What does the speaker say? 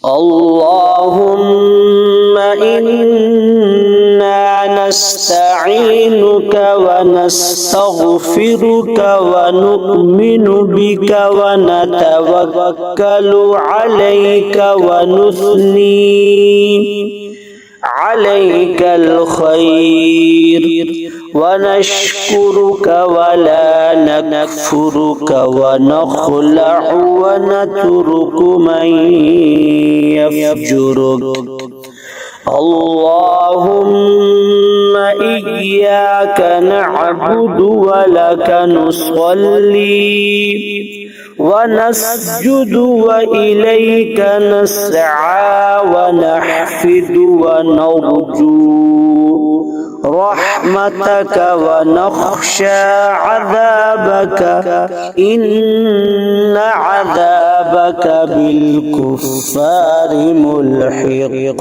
اللهم إنا نستعينك ونستغفرك ونؤمن بك ونتوكل عليك ونثني عليك الخير ونشكرك ولا نكفرك ونخلع ونترك من يفجرك اللهم إياك نعبد ولك نصلي ونسجد وإليك نسعى ونحفد ونرجو رحمتك ونخشى عذابك إن عذابك بالكفار ملحق.